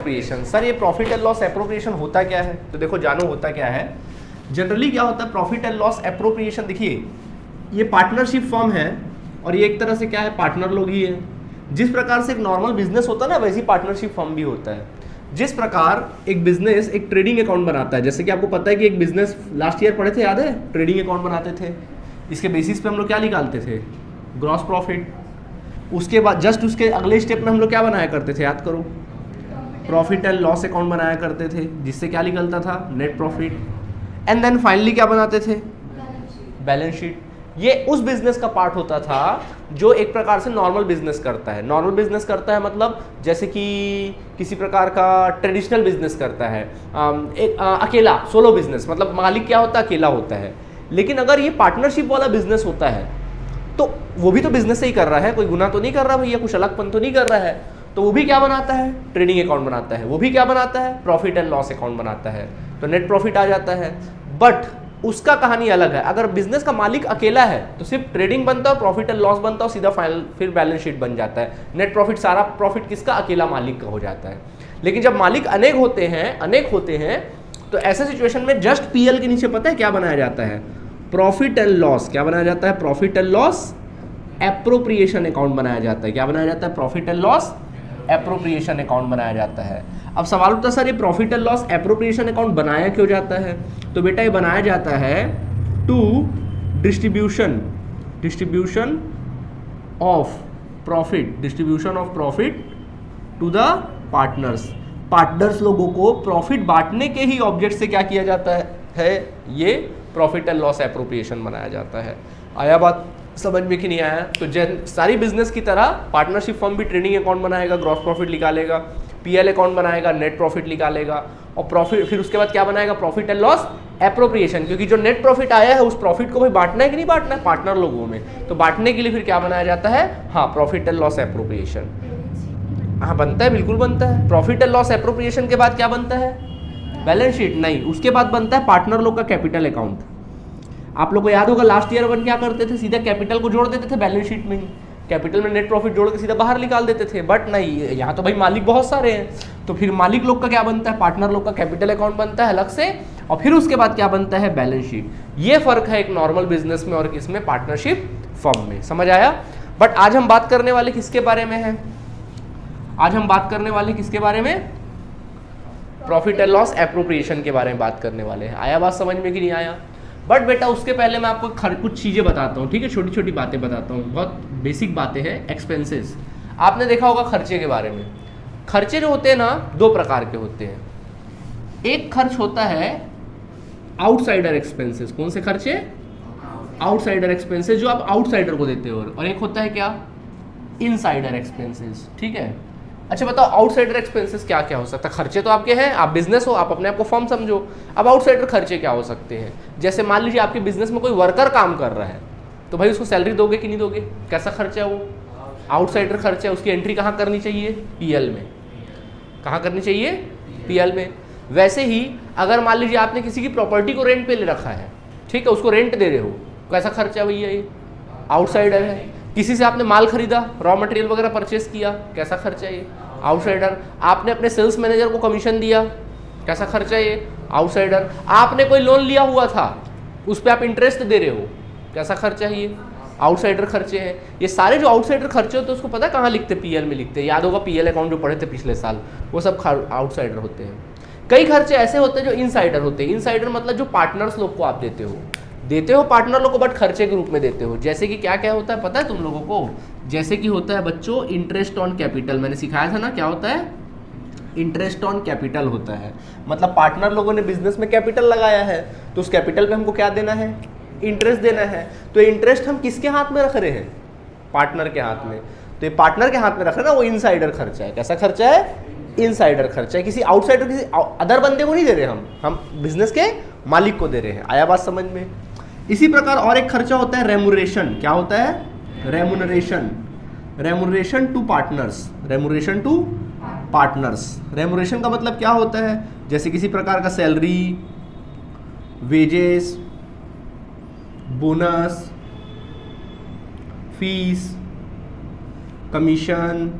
Appropriation. Sir ये profit and loss appropriation होता क्या है? तो देखो जानो होता क्या है। जनरली क्या होता है प्रॉफिट एंड लॉस एप्रोप्रिएशन? देखिए ये पार्टनरशिप फर्म है और ये एक तरह से क्या है, पार्टनर लोग ही है। जिस प्रकार से एक नॉर्मल बिजनेस होता है ना, वैसी पार्टनरशिप फर्म भी होता है। जिस प्रकार एक बिजनेस एक ट्रेडिंग अकाउंट बनाता है, जैसे कि आपको पता है कि एक बिजनेस लास्ट ईयर पढ़े थे, याद है? ट्रेडिंग अकाउंट बनाते थे, इसके बेसिस पे हम लोग क्या निकालते थे? Gross profit. उसके बाद जस्ट उसके अगले स्टेप में हम लोग क्या बनाया करते थे, याद करो? प्रॉफिट एंड लॉस अकाउंट बनाया करते थे, जिससे क्या निकलता था? Net profit. And then finally क्या बनाते थे? Balance sheet. ये उस बिजनेस का पार्ट होता था जो एक प्रकार से नॉर्मल बिजनेस करता है। नॉर्मल बिजनेस करता है मतलब जैसे कि किसी प्रकार का ट्रेडिशनल बिजनेस करता है, अकेला सोलो बिजनेस, मतलब मालिक क्या होता है? अकेला होता है। लेकिन अगर ये पार्टनरशिप वाला बिजनेस होता है तो वो भी तो बिजनेस से ही कर रहा है, कोई गुनाह तो नहीं कर रहा भैया, कुछ अलगपन तो नहीं कर रहा है। तो वो भी क्या बनाता है? ट्रेडिंग अकाउंट बनाता है। वो भी क्या बनाता है? प्रॉफिट एंड लॉस अकाउंट बनाता है। तो नेट प्रॉफिट आ जाता है। बट उसका कहानी अलग है। अगर बिजनेस का मालिक अकेला है तो सिर्फ ट्रेडिंग बनता है, प्रॉफिट एंड लॉस बनता है, सीधा फाइनल फिर बैलेंस शीट बन जाता है। नेट प्रॉफिट सारा प्रॉफिट किसका? अकेला मालिक का हो जाता है। लेकिन जब मालिक अनेक होते हैं तो ऐसे सिचुएशन में जस्ट पीएल के नीचे पता है क्या बनाया जाता है? Profit and loss. क्या बनाया जाता है? Profit and loss appropriation account बनाया जाता है। क्या बनाया जाता है? Profit and loss appropriation account बनाया जाता है। अब सवाल उठता है सर ये profit and loss appropriation account बनाया क्यों जाता है? तो बेटा ये बनाया जाता है to distribution of profit to the partners लोगों को प्रॉफिट बांटने के ही ऑब्जेक्ट से क्या किया जाता है? ये प्रॉफिट एंड लॉस एप्रोप्रिएशन बनाया जाता है। आया बात समझ में कि नहीं आया? तो सारी बिजनेस की तरह पार्टनरशिप फर्म भी ट्रेडिंग अकाउंट बनाएगा, ग्रॉस प्रॉफिट निकालेगा, पीएल अकाउंट बनाएगा, नेट प्रॉफिट निकालेगा, और प्रॉफिट फिर उसके बाद क्या बनाएगा? Profit and loss appropriation. क्योंकि जो नेट प्रॉफिट आया है उस प्रॉफिट को भी बांटना है कि नहीं बांटना है पार्टनर लोगों में, तो बांटने के लिए फिर क्या बनाया जाता है? हाँ, प्रॉफिट एंड लॉस एप्रोप्रिएशन। हाँ बनता है, बिल्कुल बनता है। प्रॉफिट एंड लॉस एप्रोप्रिएशन के बाद क्या बनता है? बैलेंस शीट नहीं, उसके बाद बनता है पार्टनर लोग का कैपिटल अकाउंट। आप लोग को याद होगा लास्ट ईयर अपन क्या करते थे? सीधा कैपिटल को जोड़ देते थे बैलेंस शीट में ही, कैपिटल में नेट प्रॉफिट जोड़ के सीधा बाहर निकाल देते थे। बट नहीं, यहाँ तो भाई मालिक बहुत सारे हैं, तो फिर मालिक लोग का क्या बनता है? पार्टनर लोग का कैपिटल अकाउंट बनता है अलग से, और फिर उसके बाद क्या बनता है? Balance sheet. ये फर्क है एक नॉर्मल बिजनेस में और किसमें? पार्टनरशिप फर्म में। समझ आया? बट आज हम बात करने वाले किसके बारे में है? आज हम बात करने वाले किसके बारे में? प्रॉफिट एंड लॉस एप्रोप्रिएशन के बारे में बात करने वाले हैं। आया बात समझ में कि नहीं आया? बट बेटा उसके पहले मैं आपको कुछ चीज़ें बताता हूँ, ठीक है? छोटी छोटी बातें बताता हूँ, बहुत बेसिक बातें हैं। एक्सपेंसेस आपने देखा होगा खर्चे के बारे में। खर्चे जो होते हैं ना, दो प्रकार के होते हैं। एक खर्च होता है आउटसाइडर एक्सपेंसेस। कौन से खर्चे? आउटसाइडर एक्सपेंसेस, जो आप आउटसाइडर को देते हो। और एक होता है क्या? Insider expenses. ठीक है? अच्छा बताओ आउटसाइडर एक्सपेंसेस क्या क्या हो सकता है? खर्चे तो आपके हैं, आप बिजनेस हो, आप अपने आप को फर्म समझो। अब आउटसाइडर खर्चे क्या हो सकते हैं? जैसे मान लीजिए आपके बिजनेस में कोई वर्कर काम कर रहा है, तो भाई उसको सैलरी दोगे कि नहीं दोगे? कैसा खर्चा है वो? आउटसाइडर खर्चा है। उसकी एंट्री कहाँ करनी चाहिए? पीएल में। कहाँ करनी चाहिए? पीएल में। वैसे ही अगर मान लीजिए आपने किसी की प्रॉपर्टी को रेंट पे ले रखा है, ठीक है, उसको रेंट दे रहे हो, कैसा खर्चा भैया? ये आउटसाइडर है। किसी से आपने माल खरीदा, रॉ मटेरियल वगैरह परचेस किया, कैसा खर्चा है ये? आउटसाइडर। आपने अपने सेल्स मैनेजर को कमीशन दिया, कैसा खर्चा है ये? आउटसाइडर। आपने कोई लोन लिया हुआ था, उस पर आप इंटरेस्ट दे रहे हो, कैसा खर्चा है ये? आउटसाइडर खर्चे हैं। ये सारे जो आउटसाइडर खर्चे होते हैं उसको पता है कहाँ लिखते? पीएल में लिखते हैं। याद होगा पीएल अकाउंट जो पढ़े थे पिछले साल, वो सब आउटसाइडर होते हैं। कई खर्चे ऐसे होते हैं जो इनसाइडर होते हैं। इनसाइडर मतलब जो पार्टनर्स लोग को आप देते हो पार्टनर लोग को, बट खर्चे के रूप में देते हो। जैसे कि क्या क्या होता है पता है तुम लोगों को? जैसे कि होता है बच्चों इंटरेस्ट ऑन कैपिटल। मैंने सिखाया था ना, क्या होता है? इंटरेस्ट ऑन कैपिटल होता है। मतलब पार्टनर लोगों ने बिजनेस में कैपिटल लगाया है, तो उस कैपिटल पे हमको क्या देना है? इंटरेस्ट देना है। तो इंटरेस्ट हम किसके हाथ में रख रहे हैं? पार्टनर के हाथ में। तो ये पार्टनर के हाथ में रख रहे हैं ना, वो इनसाइडर खर्चा है। कैसा खर्चा है? इनसाइडर खर्चा है। किसी आउटसाइडर, किसी अदर बंदे को नहीं दे रहे हम बिजनेस के मालिक को दे रहे हैं। आया बात समझ में? इसी प्रकार और एक खर्चा होता है रेमुनरेशन। क्या होता है? Remuneration to partners. रेमुनरेशन का मतलब क्या होता है? जैसे किसी प्रकार का salary, wages, bonus, fees, commission,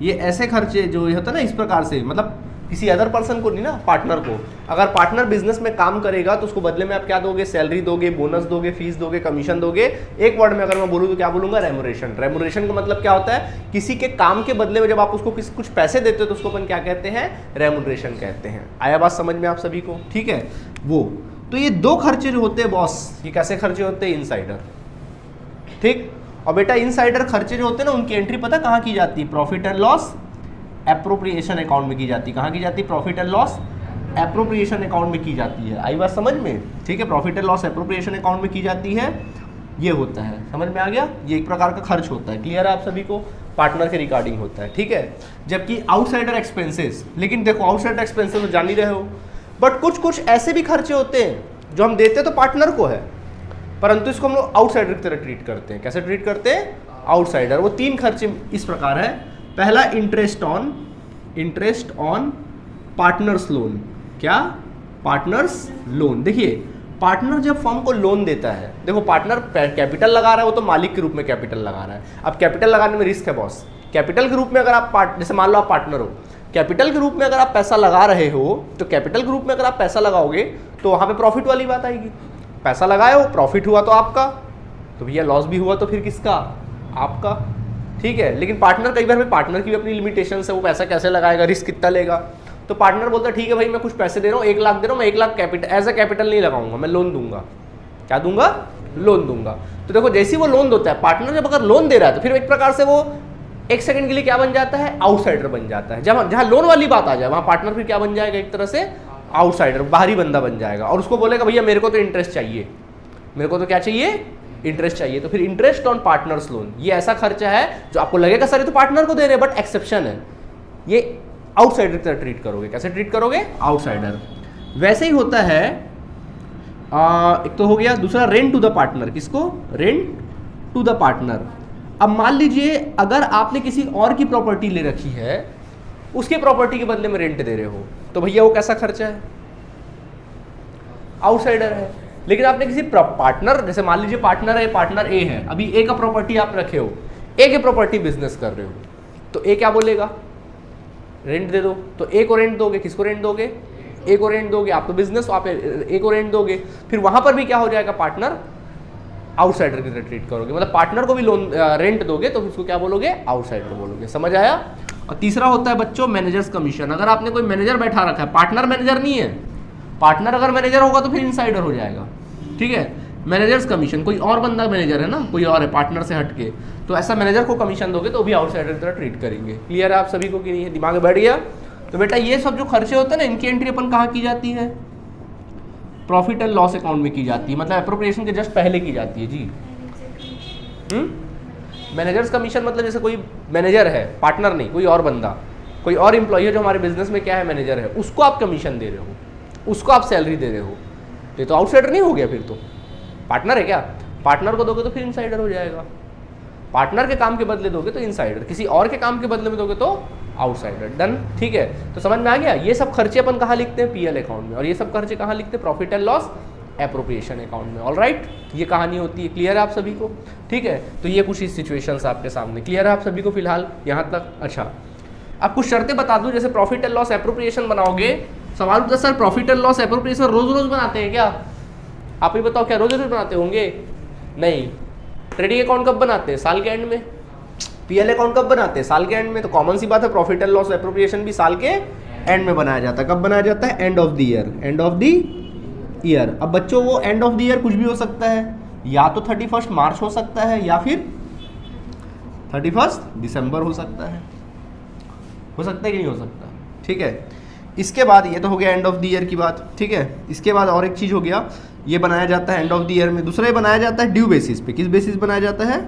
ये ऐसे खर्चे जो ये होता है ना इस प्रकार से, मतलब किसी अदर पर्सन को नहीं ना, पार्टनर को। अगर पार्टनर बिजनेस में काम करेगा तो उसको बदले में आप क्या दोगे, सैलरी दोगे, बोनस दोगे, फीस दोगे, कमीशन दोगे। एक वर्ड में अगर मैं बोलूँ तो क्या बोलूंगा, रेमुनरेशन। रेमुनरेशन का मतलब क्या होता है, किसी के काम के बदले में जब आप उसको कुछ पैसे देते हो तो उसको अपन क्या कहते हैं, रेमुनरेशन कहते हैं। आया बात समझ में आप सभी को, ठीक है। वो तो ये दो खर्चे जो होते हैं बॉस, ये कैसे खर्चे होते हैं, इनसाइडर, ठीक। और बेटा इनसाइडर खर्चे जो होते हैं ना, उनकी एंट्री पता कहाँ की जाती है, profit and loss appropriation account में की जाती है। कहाँ की जाती है, profit and loss appropriation account में की जाती है। आई बात समझ में, ठीक है। Profit and loss appropriation account में की जाती है, ये होता है, समझ में आ गया। ये एक प्रकार का खर्च होता है, क्लियर है आप सभी को, पार्टनर के रिगार्डिंग होता है, ठीक है। जबकि आउटसाइडर एक्सपेंसेस, लेकिन देखो आउटसाइडर एक्सपेंसेस तो जान ही रहे हो, बट कुछ कुछ ऐसे भी खर्चे होते हैं जो हम देते तो पार्टनर को है, परंतु इसको हम लोग आउटसाइडर की तरह ट्रीट करते हैं। कैसे ट्रीट करते हैं, आउटसाइडर। वो तीन खर्चे इस प्रकार है। पहला इंटरेस्ट ऑन पार्टनर्स लोन। क्या, पार्टनर्स लोन। देखिए पार्टनर जब फर्म को लोन देता है, देखो पार्टनर कैपिटल लगा रहा है, वो तो मालिक के रूप में कैपिटल लगा रहा है। अब कैपिटल लगाने में रिस्क है बॉस। कैपिटल के रूप में अगर आप जैसे मान लो आप पार्टनर हो, कैपिटल के रूप में अगर आप पैसा लगा रहे हो, तो कैपिटल के रूप में अगर आप पैसा लगाओगे तो वहां पे प्रॉफिट वाली बात आएगी। पैसा लगाए हो, प्रॉफिट हुआ तो आपका, तो भैया लॉस भी हुआ तो फिर किसका, आपका, ठीक है। लेकिन पार्टनर, कई बार में पार्टनर की भी अपनी लिमिटेशन है, वो पैसा कैसे लगाएगा, रिस्क कितना लेगा। तो पार्टनर बोलता है ठीक है भाई मैं कुछ पैसे दे रहा हूँ, 1 लाख दे रहा हूँ, मैं 1 lakh capital as a capital नहीं लगाऊंगा, मैं लोन दूंगा। क्या दूंगा, लोन दूंगा। तो देखो जैसे वो लोन देता है, पार्टनर जब अगर लोन दे रहा है तो फिर एक प्रकार से वो एक सेकंड के लिए क्या बन जाता है, आउटसाइडर बन जाता है। जब जहां लोन वाली बात आ जाए वहां पार्टनर फिर क्या बन जाएगा, एक तरह से आउटसाइडर, बाहरी बंदा बन जाएगा। और उसको बोलेगा भैया मेरे को तो इंटरेस्ट चाहिए, मेरे को तो क्या चाहिए, इंटरेस्ट चाहिए। तो फिर इंटरेस्ट ऑन पार्टनर्स लोन, ये ऐसा खर्चा है जो आपको लगेगा सर ये तो पार्टनर को दे रहे हैं, बट एक्सेप्शन है, ये आउटसाइडर की तरह ट्रीट करोगे। कैसे ट्रीट करोगे, आउटसाइडर। वैसे ही होता है एक तो हो गया, दूसरा रेंट टू द पार्टनर। किसको, रेंट टू द पार्टनर। अब मान लीजिए अगर आपने किसी और की प्रॉपर्टी ले रखी है, उसके प्रॉपर्टी के बदले में रेंट दे रहे हो, तो भैया वो कैसा खर्चा है, आउटसाइडर है। लेकिन आपने किसी पार्टनर, जैसे मान लीजिए पार्टनर है, पार्टनर ए है, अभी ए का प्रॉपर्टी आप रखे हो, ए के प्रॉपर्टी बिजनेस कर रहे हो, तो ए क्या बोलेगा, रेंट दे दो। तो ए को रेंट दोगे, किसको रेंट दोगे, ए को रेंट दोगे। आप तो बिजनेस, आप ए को रेंट दोगे। फिर वहां पर भी क्या हो जाएगा, पार्टनर आउटसाइडर की तरह ट्रीट करोगे, मतलब पार्टनर को भी लोन रेंट दोगे तो उसको क्या बोलोगे, आउटसाइडर बोलोगे। समझ आया। और तीसरा होता है बच्चों मैनेजर्स कमीशन। अगर आपने कोई मैनेजर बैठा रखा है, पार्टनर मैनेजर नहीं है, पार्टनर अगर मैनेजर होगा तो फिर इनसाइडर हो जाएगा, ठीक है। मैनेजर्स कमीशन, कोई और बंदा मैनेजर है ना, कोई और है पार्टनर से हटके, तो ऐसा मैनेजर को कमीशन दोगे तो भी आउटसाइडर की तरह ट्रीट करेंगे। क्लियर है आप सभी को कि नहीं है, दिमाग में बैठ गया। तो बेटा ये सब जो खर्चे होते हैं ना, इनकी एंट्री अपन कहाँ की जाती है, प्रॉफिट एंड लॉस अकाउंट में की जाती है, मतलब एप्रोप्रिएशन के जस्ट पहले की जाती है जी। मैनेजर्स कमीशन मतलब जैसे कोई मैनेजर है, पार्टनर नहीं, कोई और बंदा, कोई और एम्प्लॉय है जो हमारे बिजनेस में क्या है, मैनेजर है, उसको आप कमीशन दे रहे हो, उसको आप सैलरी दे रहे हो, ये तो आउटसाइडर नहीं हो गया, फिर तो पार्टनर है क्या। पार्टनर को दोगे तो फिर इनसाइडर हो जाएगा, पार्टनर के काम के बदले दोगे तो इनसाइडर, किसी और के काम के बदले में दोगे तो आउटसाइडर। डन, ठीक है। तो समझ में आ गया। ये सब खर्चे अपन कहाँ लिखते हैं, पीएल अकाउंट में, और ये सब खर्चे कहाँ लिखते हैं, profit and loss appropriation account में। ऑलराइट, ये कहानी होती है। क्लियर है आप सभी को, ठीक है। तो ये कुछ ही सिचुएशंस आपके सामने, क्लियर है आप सभी को फिलहाल यहाँ तक। अच्छा, अब कुछ शर्तें बता दूं, जैसे प्रॉफिट एंड लॉस एप्रोप्रिएशन बनाओगे, सवाल पूछा sir profit and loss appropriation रोज रोज बनाते हैं क्या, आप ही बताओ, क्या रोज रोज बनाते होंगे, नहीं। ट्रेडिंग अकाउंट कब बनाते हैं, साल के एंड में। पीएल अकाउंट कब बनाते हैं, साल के एंड में। तो कॉमन सी बात है, प्रॉफिट एंड लॉस एप्रोप्रिएशन भी साल के एंड में बनाया जाता है। कब बनाया जाता है, end of the year, end of the year. अब बच्चों वो एंड ऑफ द ईयर कुछ भी हो सकता है, या तो 31 मार्च हो सकता है, या फिर 31 दिसंबर हो सकता है कि नहीं हो सकता, ठीक है। इसके बाद ये तो हो गया एंड ऑफ द ईयर की बात, ठीक है। इसके बाद और एक चीज हो गया, ये बनाया जाता है एंड ऑफ द ईयर में। दूसरा ये बनाया जाता है ड्यू बेसिस पे। किस बेसिस बनाया जाता है,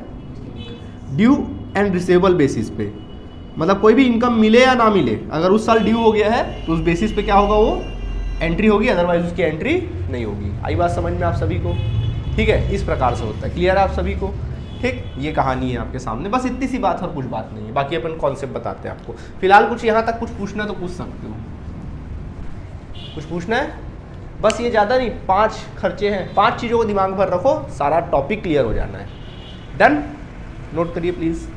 ड्यू एंड रिसेवेबल बेसिस पे। मतलब कोई भी इनकम मिले या ना मिले, अगर उस साल ड्यू हो गया है तो उस बेसिस पे क्या होगा, वो एंट्री होगी, अदरवाइज उसकी एंट्री नहीं होगी। आई बात समझ में आप सभी को, ठीक है। इस प्रकार से होता है। क्लियर है आप सभी को, ठीक। ये कहानी है आपके सामने, बस इतनी सी बात और कुछ बात नहीं है। बाकी अपन कॉन्सेप्ट बताते हैं आपको। फिलहाल कुछ यहाँ तक कुछ पूछना तो पूछ सकते हो, कुछ पूछना है, बस ये ज़्यादा नहीं, 5 खर्चे हैं, 5 चीज़ों को दिमाग भर रखो, सारा टॉपिक क्लियर हो जाना है। डन, नोट करिए प्लीज़।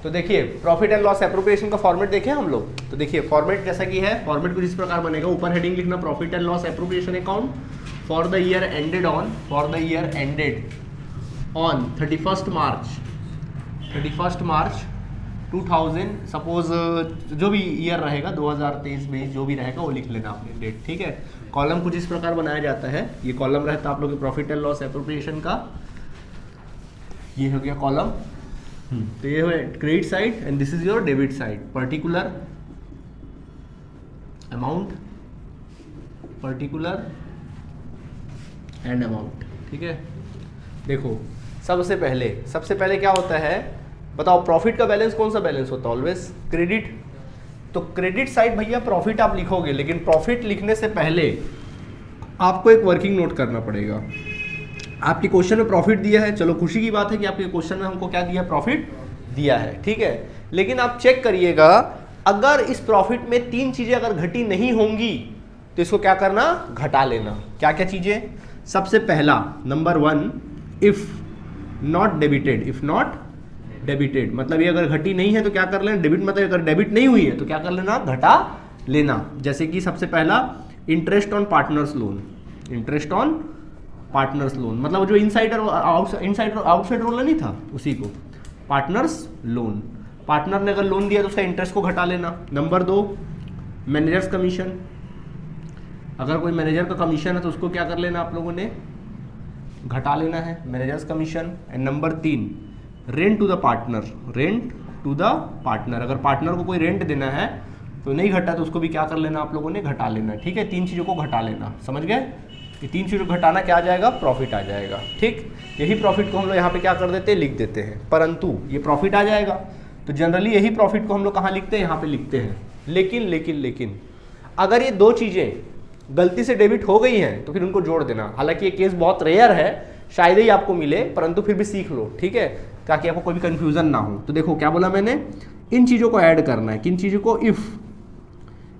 तो देखिए प्रॉफिट एंड लॉस एप्रोप्रिएशन का फॉर्मेट देखें हम लोग, तो देखिए फॉर्मेट जैसा कि है, फॉर्मेट कुछ इस प्रकार बनेगा, ऊपर हेडिंग लिखना profit and loss appropriation account for the year ended on 31st March 2000, suppose जो भी ईयर रहेगा 2023-22 जो भी रहेगा वो लिख लेना आपने डेट, ठीक है। कॉलम कुछ इस प्रकार बनाया जाता है, ये कॉलम रहता है आप लोग के प्रॉफिट एंड लॉस एप्रोप्रिएशन का, ये हो गया कॉलम। तो ये है credit side and this is your debit side, particular amount and amount, ठीक है। देखो सबसे पहले क्या होता है बताओ, प्रॉफिट का बैलेंस कौन सा बैलेंस होता है? Always credit. तो क्रेडिट साइड भैया प्रॉफिट आप लिखोगे, लेकिन प्रॉफिट लिखने से पहले आपको एक वर्किंग नोट करना पड़ेगा। आपके क्वेश्चन में प्रॉफिट दिया है, चलो खुशी की बात है कि आपके क्वेश्चन में हमको क्या दिया, प्रॉफिट दिया है, ठीक है। लेकिन आप चेक करिएगा, अगर इस प्रॉफिट में 3 चीजें अगर घटी नहीं होंगी तो इसको क्या करना, घटा लेना। क्या क्या चीजें? सबसे पहला नंबर 1, इफ नॉट डेबिटेड, मतलब ये अगर घटी नहीं है तो क्या कर लेना, डेबिट मतलब अगर डेबिट नहीं हुई है तो क्या कर लेना, घटा लेना। जैसे कि सबसे पहला इंटरेस्ट ऑन पार्टनर्स लोन, मतलब जो इनसाइडर आउटसाइडर रोल नहीं था उसी को, पार्टनर्स लोन। पार्टनर ने अगर लोन दिया तो उसका इंटरेस्ट को घटा लेना। नंबर 2 मैनेजर्स कमीशन, अगर कोई मैनेजर का कमीशन है तो उसको क्या कर लेना, आप लोगों ने घटा लेना है, managers commission. And number 3 rent to the partner, अगर पार्टनर को कोई रेंट देना है तो नहीं घटा तो उसको भी क्या कर लेना, आप लोगों ने घटा लेना, ठीक है। 3 चीज़ों को घटा लेना, समझ गए? ये 3 चीज़ों को घटाना क्या आ जाएगा, प्रॉफिट आ जाएगा, ठीक। यही प्रॉफिट को हम लोग यहाँ पे क्या कर देते हैं, लिख देते हैं, परंतु ये प्रॉफिट आ जाएगा तो जनरली यही प्रॉफिट को हम लोग कहाँ लिखते हैं, यहाँ पे लिखते हैं। लेकिन अगर ये 2 चीज़ें गलती से डेबिट हो गई हैं तो फिर उनको जोड़ देना। हालांकि ये केस बहुत रेयर है, शायद ही आपको मिले, परंतु फिर भी सीख लो, ठीक है, ताकि आपको कोई भी कंफ्यूजन ना हो। तो देखो क्या बोला मैंने, इन चीज़ों को ऐड करना है। किन चीज़ों को?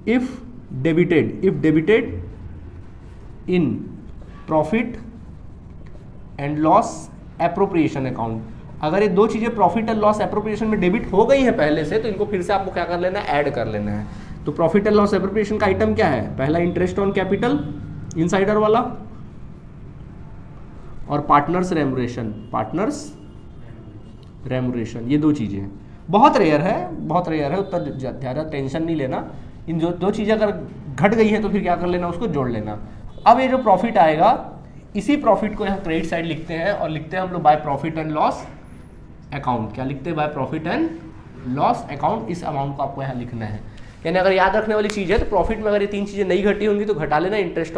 If debited in profit and loss appropriation account. अगर ये 2 चीज़ें प्रॉफिट एंड लॉस एप्रोप्रिएशन में डेबिट हो गई हैं पहले से, तो इनको फिर से आपको क्या कर लेना है, ऐड कर लेना है। तो प्रॉफिट एंड लॉस एप्रोप्रिएशन का आइटम क्या है? पहला इंटरेस्ट ऑन कैपिटल इनसाइडर वाला, और पार्टनर्स रेमुरेशन, ये 2 चीज़ें बहुत रेयर है, उतना ज़्यादा टेंशन नहीं लेना। इन जो 2 चीज़ें अगर घट गई हैं तो फिर क्या कर लेना, उसको जोड़ लेना। अब ये जो प्रॉफिट आएगा, इसी प्रॉफिट को यहाँ क्रेडिट साइड लिखते हैं, और लिखते हैं हम लोग by profit and loss account. क्या लिखते हैं? By profit and loss account. इस अमाउंट को आपको यहाँ लिखना है। यानी अगर याद रखने वाली चीज़ है तो प्रॉफिट में अगर ये 3 चीज़ें नहीं घटी होंगी तो घटा लेना, interest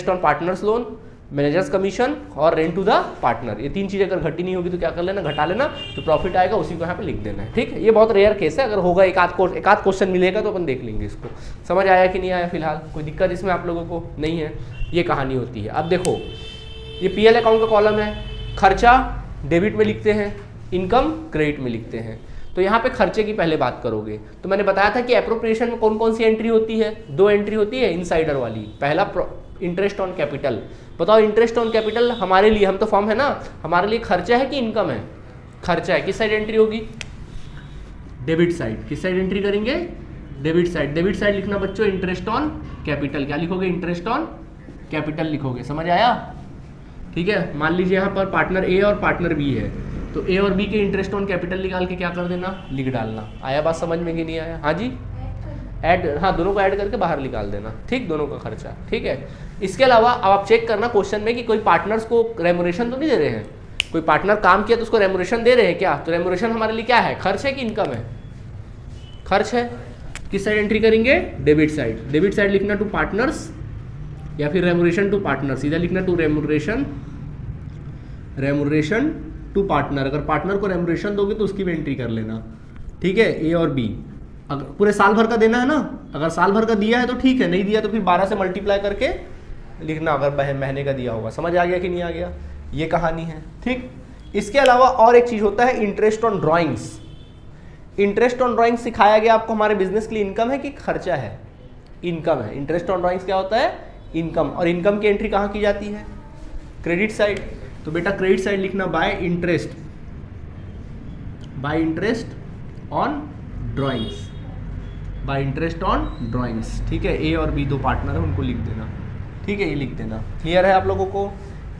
on partners loan, managers commission और रेंट टू द पार्टनर। ये 3 चीज़ें अगर घटी नहीं होगी तो क्या कर लेना, घटा लेना। तो प्रॉफिट आएगा, उसी को यहाँ पे लिख देना है, ठीक है। ये बहुत रेयर केस है, अगर होगा एक आध क्वेश्चन मिलेगा तो अपन देख लेंगे इसको। समझ आया कि नहीं आया? फिलहाल कोई दिक्कत इसमें आप लोगों को नहीं है? ये कहानी होती है। अब देखो ये पीएल अकाउंट का कॉलम है, खर्चा डेबिट में लिखते हैं, इनकम क्रेडिट में लिखते हैं। तो यहाँ पे खर्चे की पहले बात करोगे तो मैंने बताया था कि एप्रोप्रिएशन में कौन कौन सी एंट्री होती है, 2 एंट्री होती है इनसाइडर वाली। पहला इंटरेस्ट ऑन कैपिटल। बताओ इंटरेस्ट ऑन कैपिटल हमारे लिए, हम तो फॉर्म है ना, हमारे लिए खर्चा है कि इनकम है? खर्चा है। किस साइड एंट्री होगी? Debit side. किस साइड एंट्री करेंगे? Debit side. डेबिट साइड लिखना बच्चों इंटरेस्ट ऑन कैपिटल। क्या लिखोगे? इंटरेस्ट ऑन कैपिटल लिखोगे। समझ आया? ठीक है। मान लीजिए यहाँ पर पार्टनर ए और पार्टनर बी है, तो ए और बी के इंटरेस्ट ऑन कैपिटल निकाल के क्या कर देना, लिख डालना। आया बात समझ में कि नहीं आया? हाँ जी, ऐड, हाँ दोनों को ऐड करके बाहर निकाल देना, ठीक, दोनों का खर्चा, ठीक है। इसके अलावा अब आप चेक करना क्वेश्चन में कि कोई पार्टनर्स को रेमुनेशन तो नहीं दे रहे हैं। कोई पार्टनर काम किया तो उसको रेमुनेशन दे रहे हैं क्या? तो रेमुनेशन हमारे लिए क्या है? खर्च है कि इनकम है? खर्च है। किस साइड एंट्री करेंगे? Debit side. डेबिट साइड लिखना टू पार्टनर्स या फिर रेमुनेशन टू पार्टनर, सीधा लिखना टू रेमुनेशन टू पार्टनर। अगर पार्टनर को रेमुनेशन दोगे तो उसकी भी एंट्री कर लेना, ठीक है। ए और बी अगर पूरे साल भर का देना है ना, अगर साल भर का दिया है तो ठीक है, नहीं दिया तो फिर 12 से मल्टीप्लाई करके लिखना अगर महीने का दिया होगा। समझ आ गया कि नहीं आ गया? ये कहानी है, ठीक। इसके अलावा और एक चीज होता है interest on drawings. Interest on drawings सिखाया गया आपको हमारे बिजनेस के लिए इनकम है कि खर्चा है? इनकम है। इंटरेस्ट ऑन ड्रॉइंग्स क्या होता है? इनकम। और इनकम की एंट्री कहाँ की जाती है? Credit side. तो बेटा क्रेडिट साइड लिखना by by interest on drawings, by interest on drawings. ठीक है, ए और बी दो पार्टनर है, उनको लिख देना। ठीक है, ये लिख देना। क्लियर है आप लोगों को?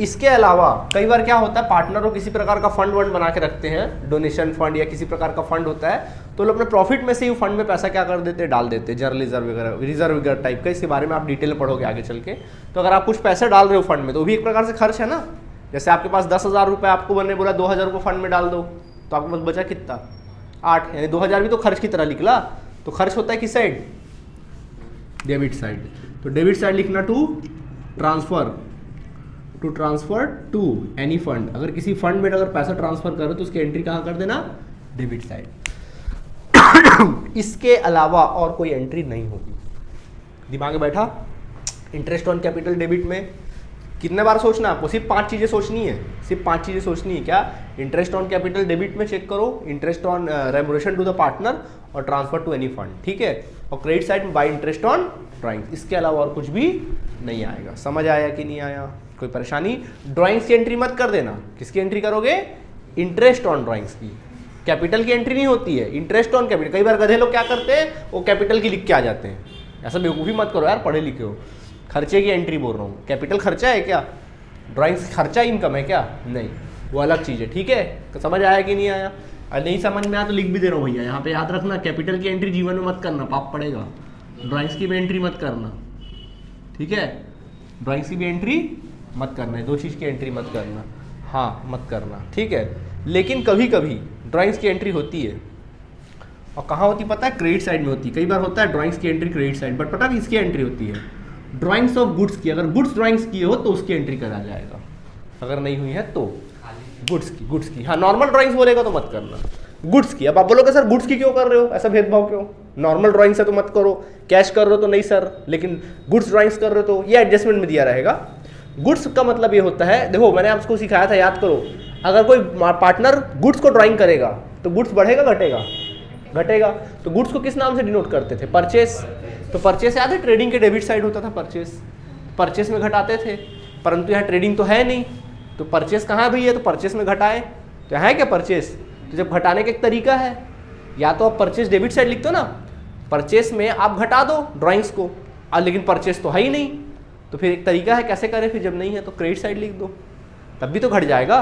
इसके अलावा कई बार क्या होता है, पार्टनरों किसी प्रकार का फंड वंड बना के रखते हैं, डोनेशन फंड या किसी प्रकार का फंड होता है, तो लोग अपने प्रॉफिट में से ही फंड में पैसा क्या कर देते हैं, डाल देते हैं, जर्नल रिजर्व वगैरह, रिजर्व वगैरह टाइप का। इसके बारे में आप डिटेल में पढ़ोगे आगे चल के। तो अगर आप कुछ पैसे डाल रहे हो फंड में, तो भी एक प्रकार से खर्च है ना। जैसे आपके पास 10,000 रुपये, आपको मैंने बोला 2,000 रुपये फंड में डाल दो, तो आपके पास बचा कितना, 8, यानी 2,000 भी तो खर्च की तरह निकला। तो खर्च होता है किस साइड, डेबिट साइड। तो डेबिट साइड लिखना to transfer, to transfer to any fund. अगर किसी फंड में अगर पैसा ट्रांसफर करो तो उसकी एंट्री कहाँ कर देना, डेबिट साइड। इसके अलावा और कोई एंट्री नहीं होगी। दिमाग में बैठा? इंटरेस्ट ऑन कैपिटल डेबिट में कितने बार सोचना आपको, सिर्फ 5 चीजें सोचनी है, सिर्फ 5 चीजें सोचनी है। क्या? इंटरेस्ट ऑन कैपिटल डेबिट में चेक करो, interest on remuneration to the partner और ट्रांसफर टू एनी फंड। ठीक है, और क्रेडिट साइड में बाय इंटरेस्ट ऑन ड्राइंग्स। इसके अलावा और कुछ भी नहीं आएगा। समझ आया कि नहीं आया? कोई परेशानी? ड्राइंग्स की एंट्री मत कर देना। किसकी एंट्री करोगे? इंटरेस्ट ऑन ड्राइंग्स की। कैपिटल की एंट्री नहीं होती है, इंटरेस्ट ऑन कैपिटल। कई बार गधे लोग क्या करते हैं, वो कैपिटल की लिख के आ जाते हैं। ऐसा बेवकूफ़ी मत करो यार, पढ़े लिखे हो। खर्चे की एंट्री बोल रहा हूँ। कैपिटल खर्चा है क्या? ड्राइंग्स खर्चा इनकम है क्या? नहीं, वो अलग चीज़ है। ठीक है, तो समझ आया कि नहीं आया? और नहीं समझ में आया तो लिख भी दे रहा हूँ भैया, यहाँ पे याद रखना, कैपिटल की एंट्री जीवन में मत करना, पाप पड़ेगा। ड्राइंग्स की भी एंट्री मत करना। ठीक है, ड्राइंग्स की भी एंट्री मत करना है, 2 चीज़ की एंट्री मत करना। हाँ, मत करना। ठीक है, लेकिन कभी कभी ड्राइंग्स की एंट्री होती है, और कहाँ होती पता है? क्रेडिट साइड में होती है। कई बार होता है ड्राइंग्स की एंट्री क्रेडिट साइड, बट पता है इसकी एंट्री होती है ड्राइंग्स ऑफ गुड्स की। अगर गुड्स ड्राइंग्स की हो तो उसकी एंट्री करा जाएगा, अगर नहीं हुई है तो गुड्स की। हाँ, नॉर्मल ड्राइंग्स बोलेगा तो मत करना, गुड्स की। अब आप बोलोगे सर गुड्स की क्यों कर रहे हो, ऐसा भेदभाव क्यों? नॉर्मल ड्राइंग्स है तो मत करो, कैश कर रहे हो तो नहीं सर, लेकिन गुड्स ड्राइंग्स कर रहे हो तो ये एडजस्टमेंट में दिया रहेगा। गुड्स का मतलब ये होता है, देखो मैंने आपको सिखाया था, याद करो, अगर कोई पार्टनर गुड्स को ड्राइंग करेगा तो गुड्स बढ़ेगा घटेगा? घटेगा। तो गुड्स को किस नाम से डिनोट करते थे? परचेस। तो परचेस याद है, ट्रेडिंग के डेबिट साइड होता था परचेस, परचेस में घटाते थे, परंतु यहाँ ट्रेडिंग तो है नहीं, तो परचेस कहाँ भी है, तो परचेस में घटाए, तो है क्या परचेस? तो जब घटाने का एक तरीका है, या तो आप परचेस डेबिट साइड लिख दो ना, परचेस में आप घटा दो ड्राइंग्स को, लेकिन परचेस तो है ही नहीं, तो फिर एक तरीका है कैसे करें, फिर जब नहीं है तो क्रेडिट साइड लिख दो, तब भी तो घट जाएगा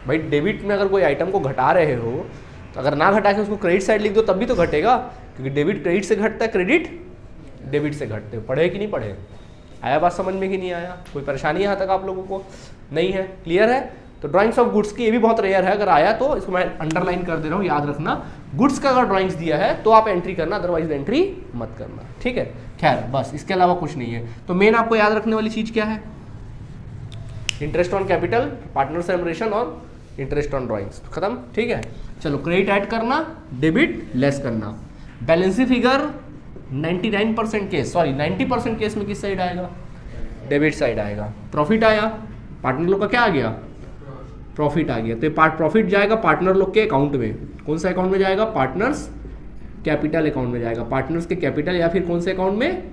भाई। डेबिट में अगर कोई आइटम को घटा रहे हो तो अगर ना घटा के उसको क्रेडिट साइड लिख दो तब भी तो घटेगा, क्योंकि डेबिट क्रेडिट से घटता है, क्रेडिट डेबिट से घटते हो। पढ़े कि नहीं पढ़े? आया बात समझ में कि नहीं आया? कोई परेशानी यहाँ तक आप लोगों को नहीं है? क्लियर है? तो ड्राइंग्स ऑफ गुड्स की ये भी बहुत रेयर है, अगर आया तो इसको मैं अंडरलाइन कर दे रहा हूँ, याद रखना। गुड्स का अगर ड्राइंग्स दिया है तो आप एंट्री करना, अदरवाइज एंट्री मत करना। ठीक है, खैर बस इसके अलावा कुछ नहीं है। तो मेन आपको याद रखने वाली चीज़ क्या है? Interest on capital, partners remuneration और इंटरेस्ट ऑन ड्राइंग्स, खत्म। ठीक है, चलो क्रेडिट ऐड करना, डेबिट लेस करना। Balance figure 99% case, sorry 90% case में किस साइड आएगा? डेबिट साइड आएगा। प्रॉफिट आया, पार्टनर लोग का क्या आ गया? प्रॉफिट आ गया, तो प्रॉफिट जाएगा पार्टनर लोग के अकाउंट में। कौन सा अकाउंट में जाएगा? पार्टनर्स कैपिटल अकाउंट में जाएगा। पार्टनर्स के कैपिटल या फिर कौन से अकाउंट में?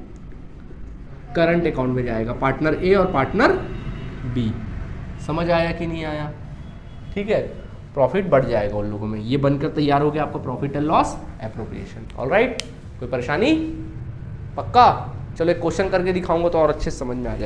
करंट अकाउंट में जाएगा, पार्टनर ए और पार्टनर बी। समझ आया कि नहीं आया? ठीक है, प्रॉफिट बढ़ जाएगा उन लोगों में। ये बनकर तैयार हो गया आपका profit and loss appropriation. Alright, कोई परेशानी? पक्का? चलो एक क्वेश्चन करके दिखाऊंगा तो और अच्छे से समझ में आ जाएगा।